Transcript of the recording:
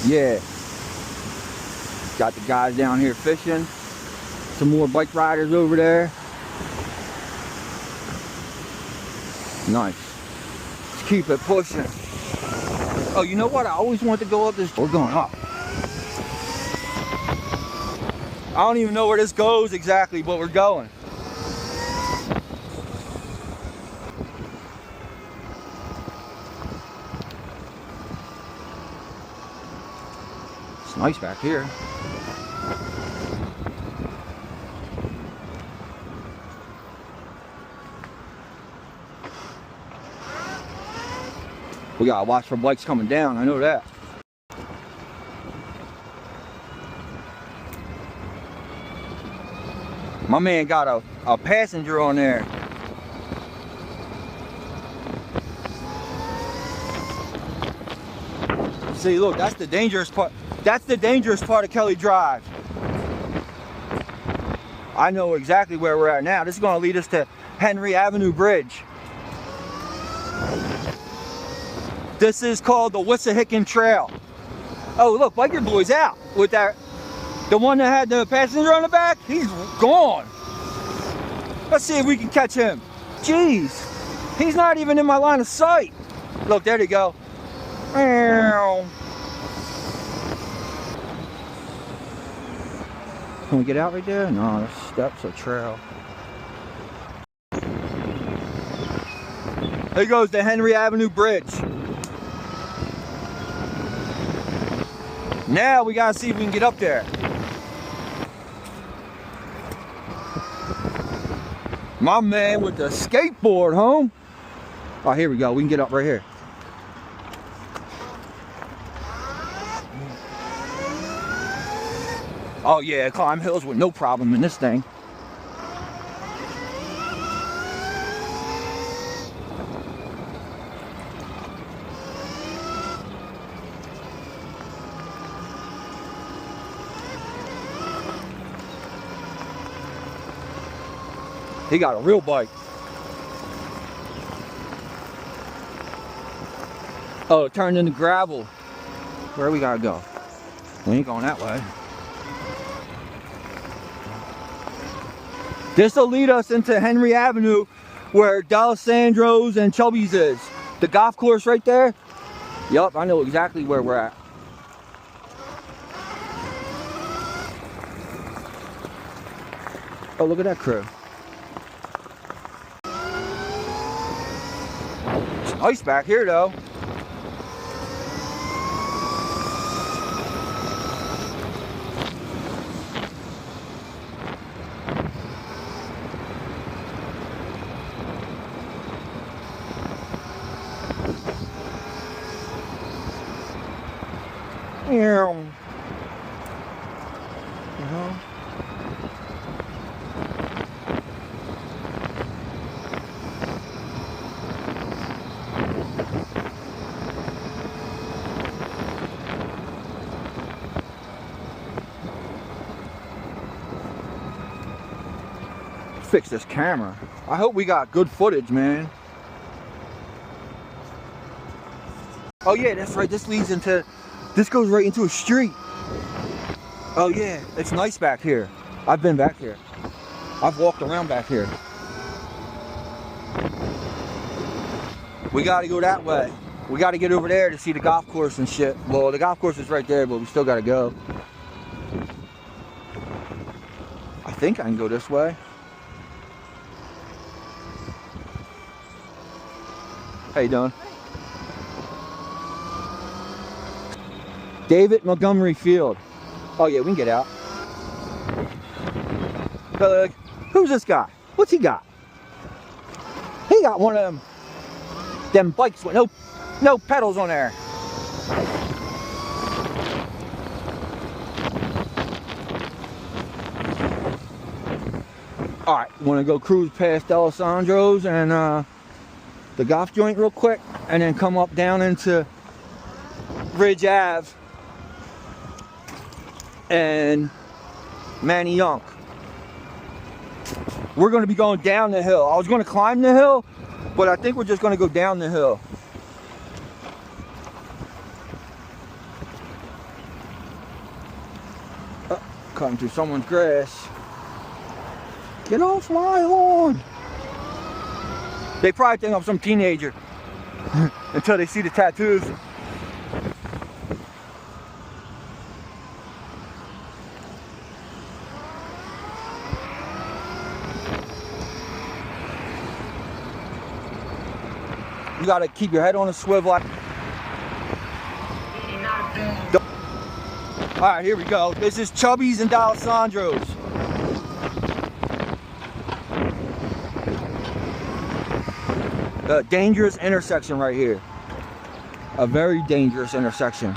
Yeah. Got the guys down here fishing. Some more bike riders over there. Nice. Let's keep it pushing. Oh, you know what? I always wanted to go up this. We're going up. I don't even know where this goes exactly, but we're going. It's nice back here. We gotta watch for bikes coming down, I know that. My man got a passenger on there. See, look, that's the dangerous part. That's the dangerous part of Kelly Drive. I know exactly where we're at now. This is gonna lead us to Henry Avenue Bridge. This is called the Wissahickon Trail. Oh, look, Biker Boy's out with that. The one that had the passenger on the back, he's gone. Let's see if we can catch him. Jeez, he's not even in my line of sight. Look, there they go. Can we get out right there? No, that's a trail. There goes the Henry Avenue Bridge. Now we gotta see if we can get up there. My man with the skateboard, home. Oh, here we go. We can get up right here. Oh yeah, climb hills with no problem in this thing. He got a real bike. Oh, it turned into gravel. Where we gotta go? We ain't going that way. This will lead us into Henry Avenue where D'Alessandro's and Chubby's is. The golf course right there. Yup, I know exactly where we're at. Oh, look at that crew. It's ice back here though. Fix this camera. I hope we got good footage, man. Oh yeah, that's right. This leads into, this goes right into a street. Oh yeah, it's nice back here. I've been back here. I've walked around back here. We gotta go that way. We gotta get over there to see the golf course and shit. Well, the golf course is right there, but we still gotta go. I think I can go this way. How you doing? David Montgomery Field. Oh yeah, we can get out. But who's this guy? What's he got? He got one of them bikes with no pedals on there. All right, want to go cruise past D'Alessandro's and the golf joint real quick, and then come up down into Ridge Ave and Manayunk. We're going to be going down the hill. I was going to climb the hill, but I think we're just going to go down the hill. Cutting through someone's grass. Get off my lawn. They probably think I'm some teenager until they see the tattoos. You gotta keep your head on a swivel. Alright, here we go. This is Chubby's and D'Alessandro's. A dangerous intersection right here. A very dangerous intersection.